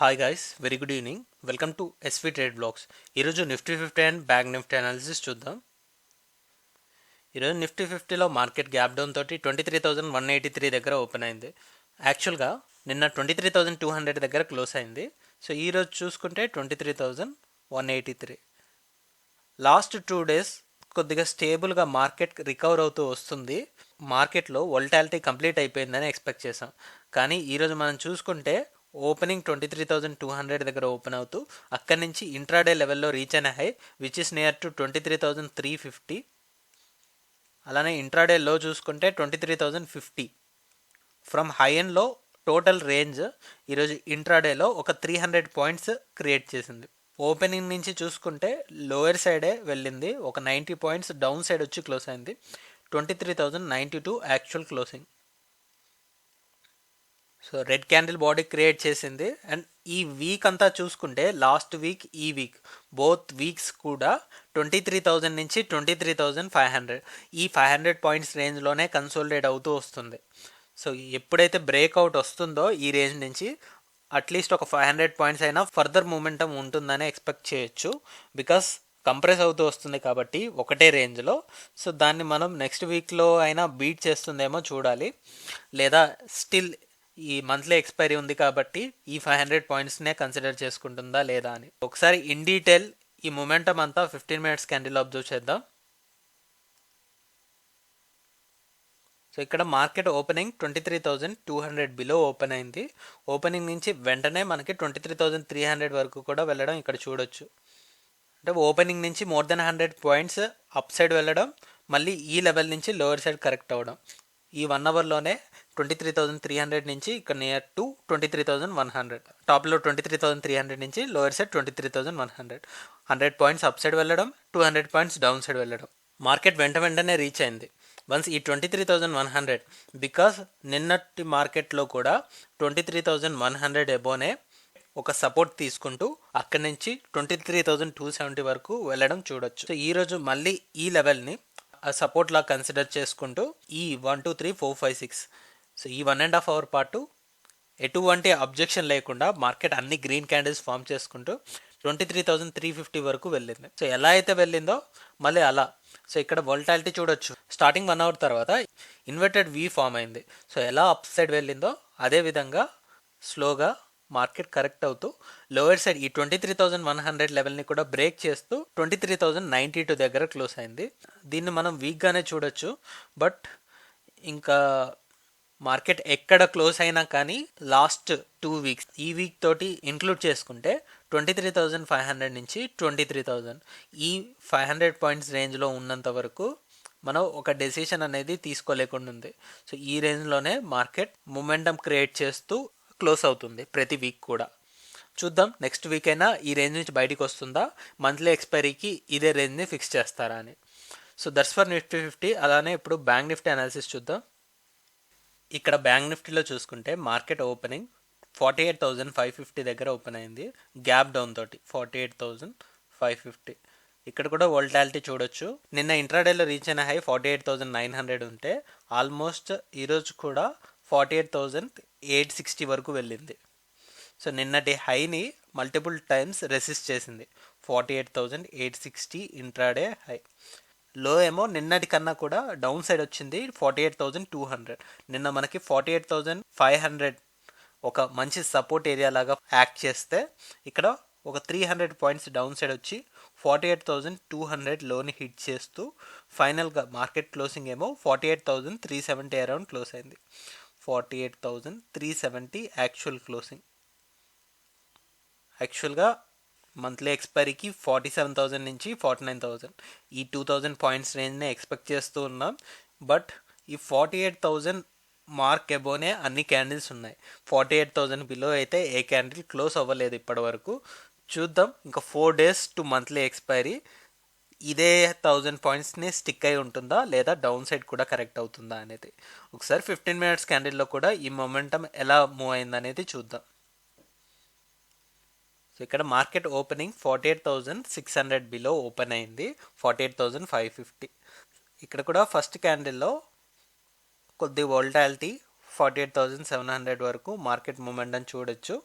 Hi guys, very good evening. Welcome to SV trade blogs. ఈరోజు Nifty 50 and bank Nifty analysis చూద్దాం. ఈరోజు Nifty 50లో market gap down తోటి 23,183 దగ్గర open అయింది. యాక్చువల్గా నిన్న 23,200 దగ్గర క్లోజ్ అయింది. సో ఈరోజు చూసుకుంటే 23,183. లాస్ట్ 2 డేస్ కొద్దిగా స్టేబుల్గా మార్కెట్ రికవర్ అవుతూ వస్తుంది. మార్కెట్లో వోల్టాలిటీ కంప్లీట్ అయిపోయిందని ఎక్స్పెక్ట్ చేసాం. కానీ ఈరోజు మనం చూసుకుంటే ఓపెనింగ్ 23,200 దగ్గర ఓపెన్ అవుతూ అక్కడి నుంచి ఇంట్రాడే లెవెల్లో రీచ్ అయిన high which is near to 23,350. అలానే ఇంట్రాడే లో చూసుకుంటే 23,050. ఫ్రమ్ హై అండ్ లో టోటల్ రేంజ్ ఈరోజు ఇంట్రాడేలో ఒక 300 పాయింట్స్ క్రియేట్ చేసింది. ఓపెనింగ్ నుంచి చూసుకుంటే లోయర్ సైడే వెళ్ళింది, ఒక 90 పాయింట్స్ డౌన్ సైడ్ వచ్చి క్లోజ్ అయింది. 23,092 actual closing. So red candle body create చేసింది. అండ్ ఈ వీక్ అంతా చూసుకుంటే లాస్ట్ వీక్ ఈ వీక్ బోత్ వీక్స్ కూడా 23,000 నుంచి 23,500 ఈ 500 పాయింట్స్ రేంజ్లోనే కన్సోలిడేట్ అవుతూ వస్తుంది. సో ఎప్పుడైతే బ్రేక్అవుట్ వస్తుందో ఈ రేంజ్ నుంచి అట్లీస్ట్ ఒక 500 పాయింట్స్ అయినా ఫర్దర్ మూమెంటం ఉంటుందని ఎక్స్పెక్ట్ చేయొచ్చు. బికాస్ కంప్రెస్ అవుతూ వస్తుంది కాబట్టి ఒకటే రేంజ్లో. సో దాన్ని మనం నెక్స్ట్ వీక్లో అయినా బీట్ చేస్తుందేమో చూడాలి, లేదా స్టిల్ ఈ మంత్లీ ఎక్స్పైరీ ఉంది కాబట్టి ఈ 500 పాయింట్స్నే కన్సిడర్ చేసుకుంటుందా లేదా అని ఒకసారి ఇన్ డీటెయిల్ ఈ మూమెంటం అంతా 15 మినిట్స్ క్యాండిల్ అబ్జర్వ్ చేద్దాం. సో ఇక్కడ మార్కెట్ ఓపెనింగ్ 23,200 బిలో ఓపెన్ అయింది. ఓపెనింగ్ నుంచి వెంటనే మనకి 23,300 వరకు కూడా వెళ్ళడం ఇక్కడ చూడొచ్చు. అంటే ఓపెనింగ్ నుంచి more than 100 points up side వెళ్ళడం, మళ్ళీ ఈ లెవెల్ నుంచి లోవర్ సైడ్ కరెక్ట్ అవ్వడం. ఈ 1 అవర్లోనే 23,300 నుంచి ఇక్కడ నియర్ టు 23,100, టాప్లో 23,300 నుంచి lower side 23,100, 100 points up side వెళ్ళడం, 200 పాయింట్స్ డౌన్ సైడ్ వెళ్ళడం. మార్కెట్ వెంటనే రీచ్ అయింది వన్స్ ఈ 23,100. బికాస్ నిన్నటి మార్కెట్లో కూడా 23,100 ఎబోనే ఒక సపోర్ట్ తీసుకుంటూ అక్కడి నుంచి 23,270 వరకు వెళ్ళడం చూడొచ్చు. సో ఈరోజు మళ్ళీ ఈ లెవెల్ని సపోర్ట్ లా కన్సిడర్ చేసుకుంటూ ఈ 1 2 3 4 5 6 సో ఈ 1.5 అవర్ పాటు ఎటువంటి అబ్జెక్షన్ లేకుండా మార్కెట్ అన్ని గ్రీన్ క్యాండిల్స్ ఫామ్ చేసుకుంటూ 23,350 వరకు వెళ్ళింది. సో ఎలా అయితే వెళ్ళిందో మళ్ళీ అలా. సో ఇక్కడ వోల్టాలిటీ చూడొచ్చు. స్టార్టింగ్ 1 అవర్ తర్వాత ఇన్వర్టెడ్ వి ఫామ్ అయింది. సో ఎలా అప్ సైడ్ వెళ్ళిందో అదే విధంగా స్లోగా మార్కెట్ కరెక్ట్ అవుతూ లోవర్ సైడ్ ఈ 23,100 లెవెల్ని కూడా బ్రేక్ చేస్తూ 23,092 దగ్గర క్లోజ్ అయింది. దీన్ని మనం వీక్గానే చూడొచ్చు. బట్ ఇంకా మార్కెట్ ఎక్కడ క్లోజ్ అయినా కానీ లాస్ట్ 2 వీక్స్ ఈ వీక్ తోటి ఇంక్లూడ్ చేసుకుంటే 23,500 నుంచి 23,000 ఈ 500 పాయింట్స్ రేంజ్లో ఉన్నంత వరకు మనం ఒక డెసిషన్ అనేది తీసుకోలేకుండా ఉంది. సో ఈ రేంజ్లోనే మార్కెట్ మొమెంటం క్రియేట్ చేస్తూ క్లోజ్ అవుతుంది ప్రతి వీక్ కూడా. చూద్దాం నెక్స్ట్ వీక్ అయినా ఈ రేంజ్ నుంచి బయటికి వస్తుందా, మంత్లీ ఎక్స్పైరీకి ఇదే రేంజ్ని ఫిక్స్ చేస్తారా అని. So that's for Nifty 50. అలానే ఇప్పుడు బ్యాంక్ నిఫ్టీ అనాలిసిస్ చూద్దాం. ఇక్కడ బ్యాంక్ నిఫ్టీలో చూసుకుంటే మార్కెట్ ఓపెనింగ్ 48,550 దగ్గర ఓపెన్ అయింది, గ్యాప్ డౌన్ తోటి 48,550. ఇక్కడ కూడా వోల్టాలిటీ చూడొచ్చు. నిన్న ఇంట్రాడేలో రీచ్ అయిన హై 48,900 ఉంటే ఆల్మోస్ట్ ఈరోజు కూడా 48,860 వరకు వెళ్ళింది. సో నిన్నటి హైని మల్టిపుల్ టైమ్స్ రెసిస్ట్ చేసింది. 48,860 ఇంట్రాడే హై. లో ఏమో నిన్నటి కన్నా కూడా డౌన్ సైడ్ వచ్చింది 48,200. నిన్న మనకి 48,500 ఒక మంచి సపోర్ట్ ఏరియా లాగా యాక్ట్ చేస్తే ఇక్కడ ఒక 300 పాయింట్స్ డౌన్ సైడ్ వచ్చి 48,200 లోని హిట్ చేస్తూ ఫైనల్గా మార్కెట్ క్లోజింగ్ ఏమో 48,370 అరౌండ్ క్లోజ్ అయింది. 48,370 యాక్చువల్ క్లోజింగ్. యాక్చువల్గా మంత్లీ ఎక్స్పైరీకి 47,000 నుంచి 49,000 ఈ 2,000 పాయింట్స్ రేంజ్నే ఎక్స్పెక్ట్ చేస్తూ ఉన్నాం. బట్ ఈ 48,000 మార్క్ ఎబోనే అన్ని క్యాండిల్స్ ఉన్నాయి. 48,000 బిలో అయితే ఏ క్యాండిల్ క్లోజ్ అవ్వలేదు ఇప్పటి వరకు. చూద్దాం ఇంకా 4 days టు మంత్లీ ఎక్స్పైరీ ఇదే 1,000 పాయింట్స్ని స్టిక్ అయి ఉంటుందా, లేదా డౌన్ సైడ్ కూడా కరెక్ట్ అవుతుందా అనేది ఒకసారి 15 మినిట్స్ క్యాండిల్లో కూడా ఈ మొమెంటం ఎలా మూవ్ అయిందనేది చూద్దాం. సో ఇక్కడ మార్కెట్ ఓపెనింగ్ 48,600 బిలో ఓపెన్ అయింది, 48,550. ఇక్కడ కూడా ఫస్ట్ క్యాండిల్లో కొద్ది వోల్టాలిటీ 48,700 వరకు మార్కెట్ మూమెంట్ అని చూడొచ్చు.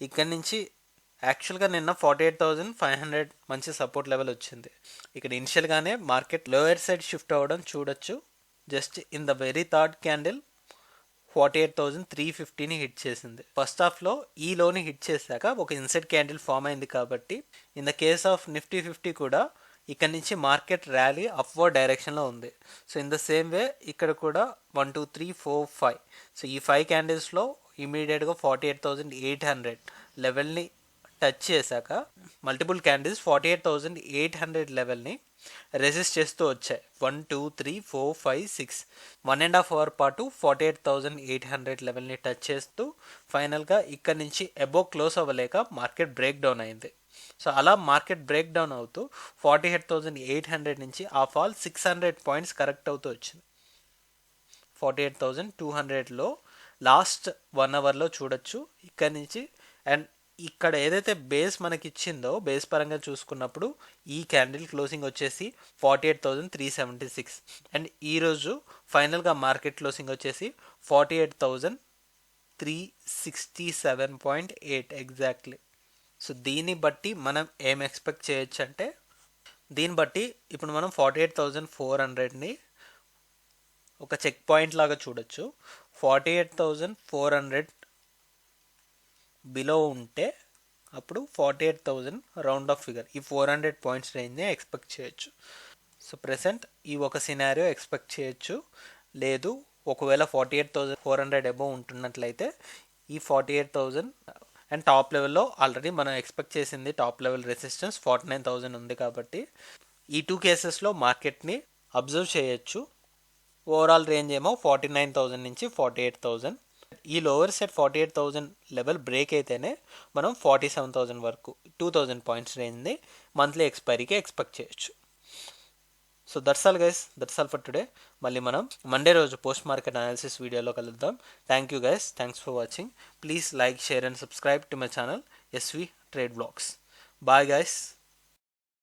ఇక్కడ నుంచి యాక్చువల్గా నిన్న 48,500 మంచి సపోర్ట్ లెవెల్ వచ్చింది. ఇక్కడ ఇనిషియల్గానే మార్కెట్ లోయర్ సైడ్ షిఫ్ట్ అవ్వడం చూడొచ్చు. Just in the very third candle 48,350ని హిట్ చేసింది. ఫస్ట్ హాఫ్లో ఈ లోని హిట్ చేశాక ఒక ఇన్సైడ్ క్యాండిల్ ఫామ్ అయింది. కాబట్టి in the case of Nifty 50 కూడా ఇక్కడ నుంచి మార్కెట్ ర్యాలీ అప్వర్డ్ డైరెక్షన్లో ఉంది. So in the same way ఇక్కడ కూడా 1 2 3 4 5 సో ఈ 5 క్యాండిల్స్లో ఇమీడియట్గా 48,800 లెవెల్ని టచ్ చేశాక మల్టిపుల్ క్యాండిల్స్ 48,800 లెవెల్ని రెసిస్ట్ చేస్తూ వచ్చాయి. 1 2 3 4 5 6 1.5 అవర్ పాటు 48,800 లెవెల్ని టచ్ చేస్తూ ఫైనల్గా ఇక్కడ నుంచి అబోవ్ క్లోజ్ అవ్వలేక మార్కెట్ బ్రేక్ డౌన్ అయింది. సో అలా మార్కెట్ బ్రేక్ డౌన్ అవుతూ 48,800 నుంచి ఆ ఫాల్ 600 పాయింట్స్ కరెక్ట్ అవుతూ వచ్చింది. 48,200లో లాస్ట్ 1 అవర్లో చూడొచ్చు. ఇక్కడ నుంచి అండ్ ఇక్కడ ఏదైతే బేస్ మనకి ఇచ్చిందో బేస్ పరంగా చూసుకున్నప్పుడు ఈ క్యాండిల్ క్లోజింగ్ వచ్చేసి 48,376 అండ్ ఈరోజు ఫైనల్గా మార్కెట్ క్లోజింగ్ వచ్చేసి 48,367.8 ఎగ్జాక్ట్లీ. సో దీన్ని బట్టి మనం ఏం ఎక్స్పెక్ట్ చేయొచ్చు అంటే దీన్ని బట్టి ఇప్పుడు మనం 48,400ని ఒక చెక్ పాయింట్ లాగా చూడొచ్చు. 48,400 బిలో ఉంటే అప్పుడు 48,000 రౌండ్ ఆఫ్ ఫిగర్ ఈ 400 పాయింట్స్ రేంజ్ని ఎక్స్పెక్ట్ చేయొచ్చు. సో ప్రెసెంట్ ఈ ఒక సినారియో ఎక్స్పెక్ట్ చేయొచ్చు. లేదు ఒకవేళ 48,400 అబోవ్ ఉంటున్నట్లయితే ఈ 48,000 అండ్ టాప్ లెవెల్లో ఆల్రెడీ మనం ఎక్స్పెక్ట్ చేసింది టాప్ లెవెల్ రెసిస్టెన్స్ 49,000 ఉంది. కాబట్టి ఈ 2 కేసెస్లో మార్కెట్ని అబ్జర్వ్ చేయొచ్చు. ఓవరాల్ రేంజ్ ఏమో 49,000 నుంచి 48,000. ఈ లోవర్ సెట్ 48,000 లెవెల్ బ్రేక్ అయితేనే మనం 47,000 వరకు 2,000 పాయింట్స్ రేంజ్ని మంత్లీ ఎక్స్పైరీకి ఎక్స్పెక్ట్ చేయొచ్చు. So that's all guys, that's all for today. మళ్ళీ మనం మండే రోజు పోస్ట్ మార్కెట్ అనాలిసిస్ వీడియోలో కలుద్దాం. Thank you guys, thanks for watching. Please like, share and subscribe to my channel SV trade blogs. Bye guys.